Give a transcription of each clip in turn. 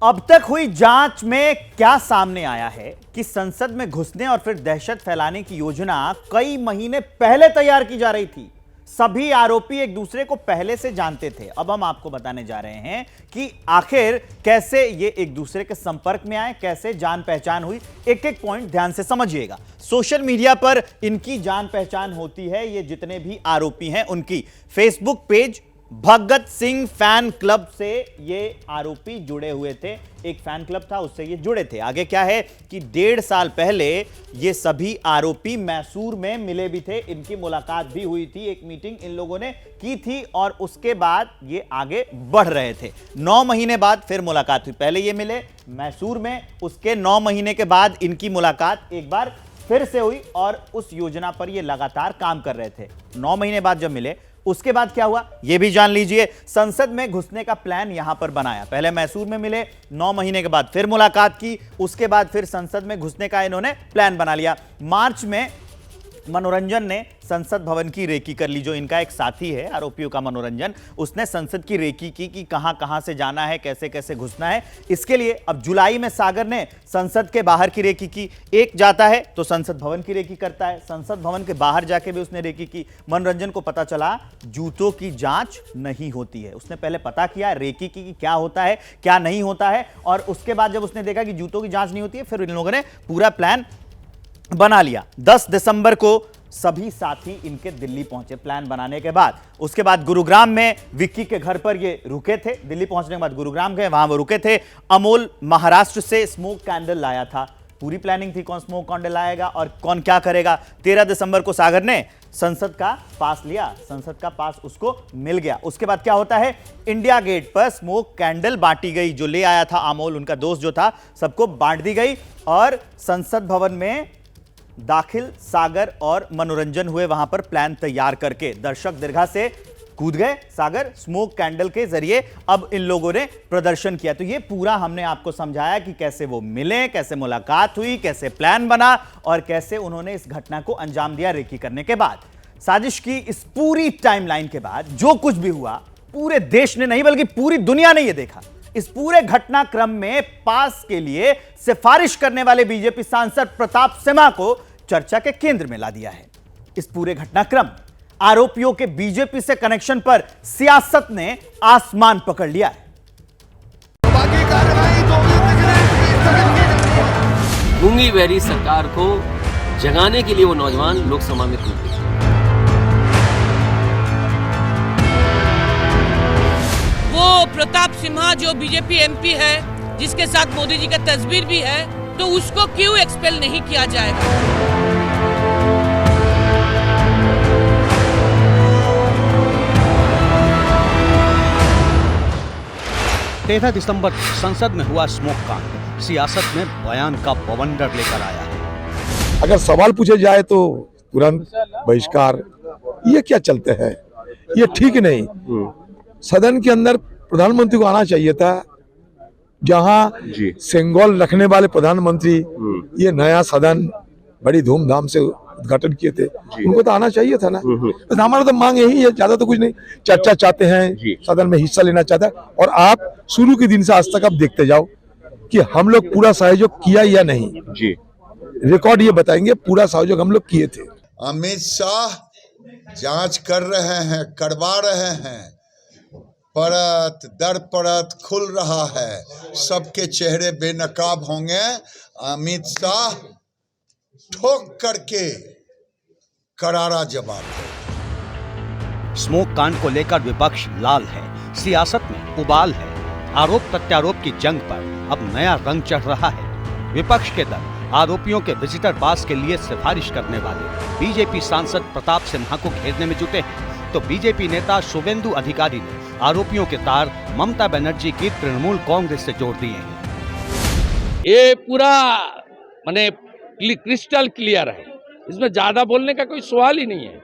अब तक हुई जांच में क्या सामने आया है कि संसद में घुसने और फिर दहशत फैलाने की योजना कई महीने पहले तैयार की जा रही थी। सभी आरोपी एक दूसरे को पहले से जानते थे। अब हम आपको बताने जा रहे हैं कि आखिर कैसे ये एक दूसरे के संपर्क में आए, कैसे जान पहचान हुई। एक एक पॉइंट ध्यान से समझिएगा। सोशल मीडिया पर इनकी जान पहचान होती है। ये जितने भी आरोपी हैं उनकी Facebook page Bhagat Singh fan club से ये आरोपी जुड़े हुए थे। एक फैन क्लब था, उससे ये जुड़े थे। आगे क्या है कि 1.5 साल पहले ये सभी आरोपी मैसूर में मिले भी थे। इनकी मुलाकात भी हुई थी, एक मीटिंग इन लोगों ने की थी और उसके बाद ये आगे बढ़ रहे थे। 9 महीने बाद फिर मुलाकात हुई। पहले ये मिले मैसूर में, उसके 9 महीने के बाद इनकी मुलाकात एक बार फिर से हुई और उस योजना पर ये लगातार काम कर रहे थे। 9 महीने बाद जब मिले उसके बाद क्या हुआ यह भी जान लीजिए। संसद में घुसने का प्लान यहां पर बनाया। पहले मैसूर में मिले, 9 महीने के बाद फिर मुलाकात की, उसके बाद फिर संसद में घुसने का इन्होंने प्लान बना लिया। मार्च में मनोरंजन ने संसद भवन की रेकी कर ली। जो इनका एक साथी है आरोपियों का मनोरंजन, उसने संसद की रेकी की कि कहां से जाना है, कैसे कैसे घुसना है। इसके लिए अब जुलाई में सागर ने संसद के बाहर की रेकी की। एक जाता है तो संसद भवन की रेकी करता है, संसद भवन के बाहर जाके भी उसने रेकी की। मनोरंजन को पता चला जूतों की जांच नहीं होती है। उसने पहले पता किया रेकी की कि क्या होता है क्या नहीं होता है, और उसके बाद जब उसने देखा कि जूतों की जांच नहीं होती है, फिर इन लोगों ने पूरा प्लान बना लिया। 10 दिसंबर को सभी साथी इनके दिल्ली पहुंचे प्लान बनाने के बाद। उसके बाद गुरुग्राम में विक्की के घर पर ये रुके थे। दिल्ली पहुंचने के बाद गुरुग्राम गए, वहां वो रुके थे। अमोल महाराष्ट्र से स्मोक कैंडल लाया था। पूरी प्लानिंग थी कौन स्मोक कैंडल लाएगा और कौन क्या करेगा। 13 दिसंबर को सागर ने संसद का पास लिया, संसद का पास उसको मिल गया। उसके बाद क्या होता है, इंडिया गेट पर स्मोक कैंडल बांटी गई। जो ले आया था अमोल, उनका दोस्त जो था, सबको बांट दी गई और संसद भवन में दाखिल सागर और मनोरंजन हुए। वहां पर प्लान तैयार करके दर्शक दीर्घा से कूद गए सागर। स्मोक कैंडल के जरिए अब इन लोगों ने प्रदर्शन किया। तो ये पूरा हमने आपको समझाया कि कैसे वो मिले, कैसे मुलाकात हुई, कैसे प्लान बना और कैसे उन्होंने इस घटना को अंजाम दिया। रेकी करने के बाद, साजिश की इस पूरी टाइमलाइन के बाद जो कुछ भी हुआ, पूरे देश ने नहीं बल्कि पूरी दुनिया ने यह देखा। इस पूरे घटनाक्रम में पास के लिए सिफारिश करने वाले बीजेपी सांसद प्रताप सिम्हा को चर्चा के केंद्र में ला दिया है। इस पूरे घटनाक्रम, आरोपियों के बीजेपी से कनेक्शन पर सियासत ने आसमान पकड़ लिया है। गूंगी बहरी सरकार को जगाने के लिए वो नौजवान लोकसभा में कूद गए। वो प्रताप सिम्हा जो बीजेपी एमपी है, जिसके साथ मोदी जी का तस्वीर भी है, तो उसको क्यों एक्सपेल नहीं किया जाएगा? 13 दिसंबर संसद में हुआ स्मोक कांड सियासत में बयान का बवंडर लेकर आया है। अगर सवाल पूछे जाए तो तुरंत बहिष्कार, ये क्या चलते हैं, ये ठीक नहीं। सदन के अंदर प्रधानमंत्री को आना चाहिए था। जहां सिंगल रखने वाले प्रधानमंत्री ये नया सदन बड़ी धूमधाम से उद्घाटन किए थे, उनको तो आना चाहिए था ना। तो हमारा तो मांग यही है, ज्यादा तो कुछ नहीं। चर्चा चाहते हैं, सदन में हिस्सा लेना चाहता है। और आप शुरू के दिन से आज तक आप देखते जाओ कि हम लोग पूरा सहयोग किया या नहीं। रिकॉर्ड ये बताएंगे पूरा सहयोग हम लोग किए थे। अमित शाह जांच कर रहे हैं, करवा रहे हैं, परत दर परत खुल रहा है। सबके चेहरे बेनकाब होंगे। अमित शाह ठोक करके करारा जवाब दें। स्मोक कांड को लेकर विपक्ष लाल है, सियासत में उबाल है। आरोप प्रत्यारोप की जंग पर अब नया रंग चढ़ रहा है। विपक्ष के दल आरोपियों के विजिटर पास के लिए सिफारिश करने वाले बीजेपी सांसद प्रताप सिम्हा को घेरने में जुटे हैं, तो बीजेपी नेता शुभेंदु अधिकारी ने आरोपियों के तार ममता बनर्जी की तृणमूल कांग्रेस से जोड़ दिए हैं। ये पूरा माने क्रिस्टल क्लियर है, इसमें ज्यादा बोलने का कोई सवाल ही नहीं है।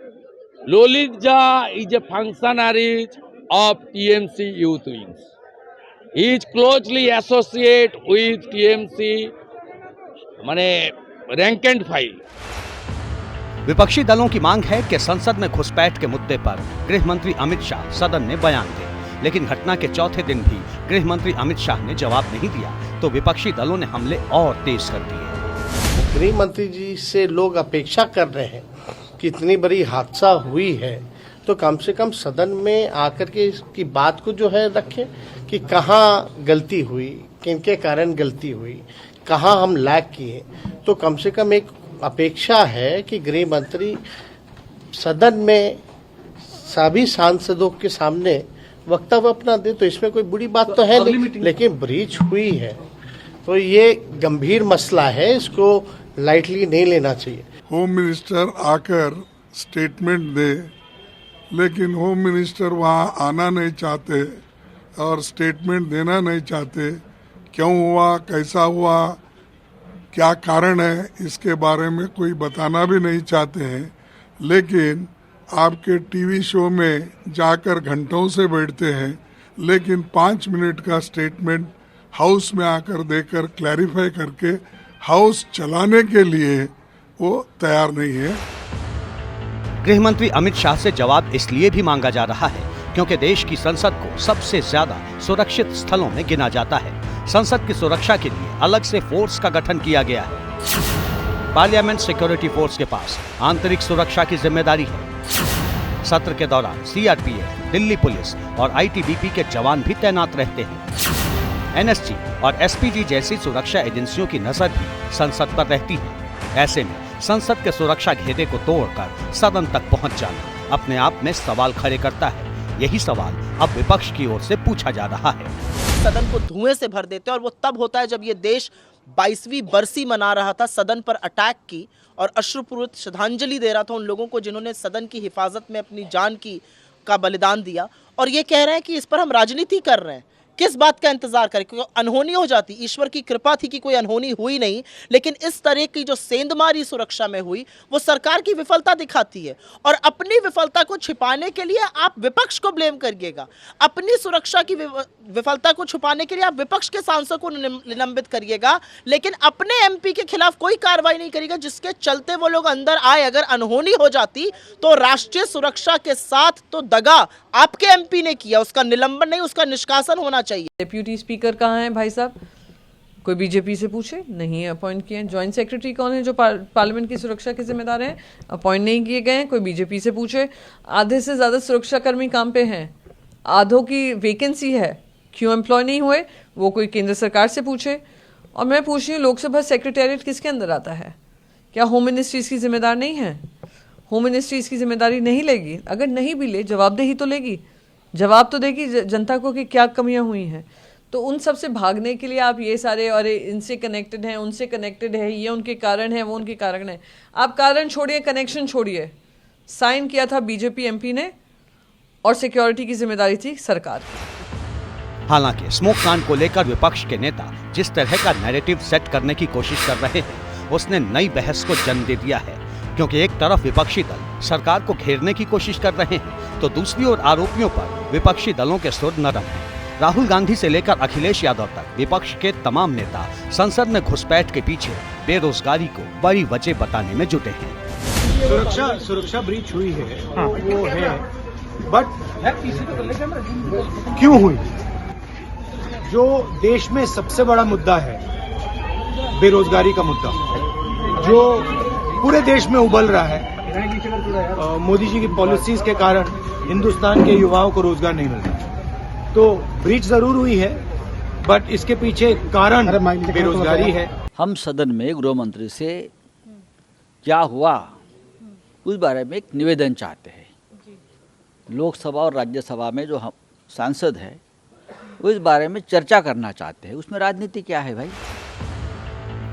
लोलितजा is a functionaries of TMC youth wings, he is closely associate with TMC माने रैंक एंड फाइल। विपक्षी दलों की मांग है कि संसद में घुसपैठ के मुद्दे पर गृह मंत्री अमित शाह सदन में बयान दें। लेकिन घटना के चौथे दिन भी गृह मंत्री अमित शाह ने जवाब नहीं दिया तो विपक्षी दलों ने हमले और तेज कर दिए। गृह मंत्री जी से लोग अपेक्षा कर रहे हैं कि इतनी बड़ी हादसा हुई है तो कम से कम सदन में आकर के इसकी बात को जो है रखें कि कहाँ गलती हुई, किनके कारण गलती हुई, कहाँ हम लैग किए। तो कम से कम एक अपेक्षा है कि गृह मंत्री सदन में सभी सांसदों के सामने वक्तव्य अपना दे। तो इसमें कोई बुरी बात तो है नहीं, लेकिन ब्रीच हुई है तो ये गंभीर मसला है, इसको लाइटली नहीं लेना चाहिए। होम मिनिस्टर आकर स्टेटमेंट दे, लेकिन होम मिनिस्टर वहाँ आना नहीं चाहते और स्टेटमेंट देना नहीं चाहते। क्यों हुआ, कैसा हुआ, क्या कारण है, इसके बारे में कोई बताना भी नहीं चाहते हैं। लेकिन आपके टीवी शो में जाकर घंटों से बैठते हैं, लेकिन 5 मिनट का स्टेटमेंट हाउस में आकर देकर क्लैरिफाई करके हाउस चलाने के लिए वो तैयार नहीं है। गृह मंत्री अमित शाह से जवाब इसलिए भी मांगा जा रहा है क्योंकि देश की संसद को सबसे ज्यादा सुरक्षित स्थलों में गिना जाता है। संसद की सुरक्षा के लिए अलग से फोर्स का गठन किया गया है। पार्लियामेंट सिक्योरिटी फोर्स के पास आंतरिक सुरक्षा की जिम्मेदारी है। सत्र के दौरान सीआरपीएफ, दिल्ली पुलिस और आईटीबीपी के जवान भी तैनात रहते हैं। एनएसजी और एसपीजी जैसी सुरक्षा एजेंसियों की नजर भी संसद पर रहती है। ऐसे में संसद के सुरक्षा घेरे को तोड़कर सदन तक पहुंच जाना अपने आप में सवाल खड़े करता है। यही सवाल अब विपक्ष की ओर से पूछा जा रहा है। सदन को धुएं से भर देते हैं और वो तब होता है जब ये देश 22वीं बरसी मना रहा था, सदन पर अटैक की और अश्रुपूरित श्रद्धांजलि दे रहा था उन लोगों को जिन्होंने सदन की हिफाजत में अपनी जान का बलिदान दिया, और ये कह रहे हैं कि इस पर हम राजनीति कर रहे हैं। किस बात का इंतजार करें, क्योंकि अनहोनी हो जाती। ईश्वर की कृपा थी कि कोई अनहोनी हुई नहीं, लेकिन इस तरह की जो सेंधमारी सुरक्षा में हुई वो सरकार की विफलता दिखाती है। और अपनी विफलता को छिपाने के लिए आप विपक्ष को ब्लेम करिएगा, अपनी सुरक्षा की विफलता को छुपाने के लिए आप विपक्ष के सांसद को निलंबित करिएगा, लेकिन अपने एमपी के खिलाफ कोई कार्रवाई नहीं करिएगा जिसके चलते वो लोग अंदर आए। अगर अनहोनी हो जाती तो राष्ट्रीय सुरक्षा के साथ तो दगा आपके एमपी ने किया, उसका निलंबन नहीं, उसका निष्कासन होना चाहिए। डिप्यूटी स्पीकर कहाँ हैं भाई साहब? कोई बीजेपी से पूछे, नहीं अपॉइंट किए हैं। जॉइंट सेक्रेटरी कौन है जो पार्लियामेंट की सुरक्षा के जिम्मेदार हैं? अपॉइंट नहीं किए गए हैं। कोई बीजेपी से पूछे। आधे से ज़्यादा सुरक्षाकर्मी काम पे हैं, आधों की वैकेंसी है, क्यों एम्प्लॉय नहीं हुए? वो कोई केंद्र सरकार से पूछे। और मैं पूछ रही हूँ, लोकसभा सेक्रेटेरिएट किसके अंदर आता है? क्या होम मिनिस्ट्री इसकी जिम्मेदार नहीं है? होम मिनिस्ट्री इसकी जिम्मेदारी नहीं लेगी? अगर नहीं भी ले, जवाबदेही तो लेगी, जवाब तो देगी जनता को कि क्या कमियां हुई हैं। तो उन सब से भागने के लिए आप ये सारे, और इनसे कनेक्टेड हैं, उनसे कनेक्टेड है, ये उनके कारण है, वो उनके कारण है। आप कारण छोड़िए, कनेक्शन छोड़िए। साइन किया था बीजेपी एमपी ने और सिक्योरिटी की जिम्मेदारी थी सरकार की। हालांकि स्मोक कांड को लेकर विपक्ष के नेता जिस तरह का नैरेटिव सेट करने की कोशिश कर रहे हैं, उसने नई बहस को जन्म दे दिया है। क्योंकि एक तरफ विपक्षी दल सरकार को घेरने की कोशिश कर रहे हैं, तो दूसरी ओर आरोपियों पर विपक्षी दलों के सुर नरम हैं। राहुल गांधी से लेकर अखिलेश यादव तक विपक्ष के तमाम नेता संसद में घुसपैठ के पीछे बेरोजगारी को बड़ी वजह बताने में जुटे हैं। सुरक्षा ब्रीच हुई है, हाँ, वो है, बट क्यों हुई? जो देश में सबसे बड़ा मुद्दा है बेरोजगारी का मुद्दा, जो पूरे देश में उबल रहा है, मोदी जी की पॉलिसीज के कारण हिंदुस्तान के युवाओं को रोजगार नहीं मिल रहा। तो ब्रीच जरूर हुई है, बट इसके पीछे कारण बेरोजगारी है। हम सदन में गृह मंत्री से क्या हुआ उस बारे में एक निवेदन चाहते हैं। लोकसभा और राज्यसभा में जो हम सांसद है उस बारे में चर्चा करना चाहते हैं। उसमें राजनीति क्या है भाई?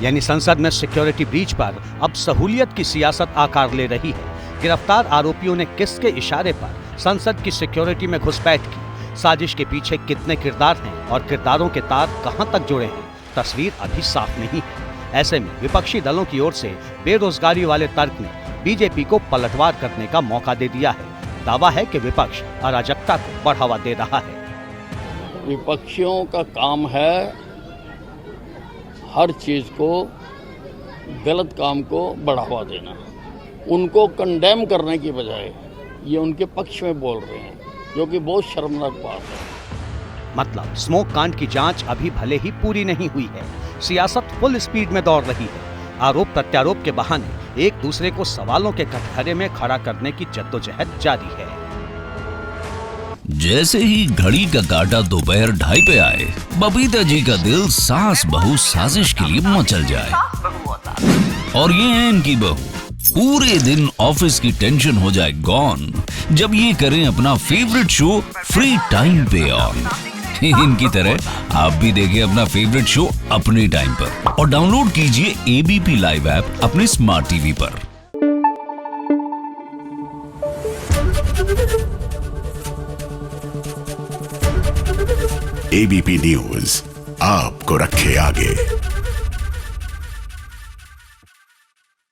यानी संसद में सिक्योरिटी ब्रीच पर अब सहूलियत की सियासत आकार ले रही है। गिरफ्तार आरोपियों ने किसके इशारे पर संसद की सिक्योरिटी में घुसपैठ की? साजिश के पीछे कितने किरदार हैं और किरदारों के तार कहां तक जुड़े हैं, तस्वीर अभी साफ नहीं है। ऐसे में विपक्षी दलों की ओर से बेरोजगारी वाले तर्क ने बीजेपी को पलटवार करने का मौका दे दिया है। दावा है कि विपक्ष अराजकता को बढ़ावा दे रहा है। विपक्षियों का काम है हर चीज़ को, गलत काम को बढ़ावा देना। उनको कंडेम करने की बजाय ये उनके पक्ष में बोल रहे हैं, जो कि बहुत शर्मनाक बात है। मतलब स्मोक कांड की जांच अभी भले ही पूरी नहीं हुई है, सियासत फुल स्पीड में दौड़ रही है। आरोप प्रत्यारोप के बहाने एक दूसरे को सवालों के कटघरे में खड़ा करने की जद्दोजहद जारी है। जैसे ही घड़ी का काटा दोपहर 2:30 पे आए, बबीता जी का दिल सास बहू साजिश के लिए मचल जाए। और ये है इनकी बहू, पूरे दिन ऑफिस की टेंशन हो जाए गॉन जब ये करें अपना फेवरेट शो फ्री टाइम पे ऑन। इनकी तरह आप भी देखें अपना फेवरेट शो अपने टाइम पर और डाउनलोड कीजिए एबीपी लाइव ऐप अपने स्मार्ट टीवी पर। एबीपी न्यूज आपको रखे आगे।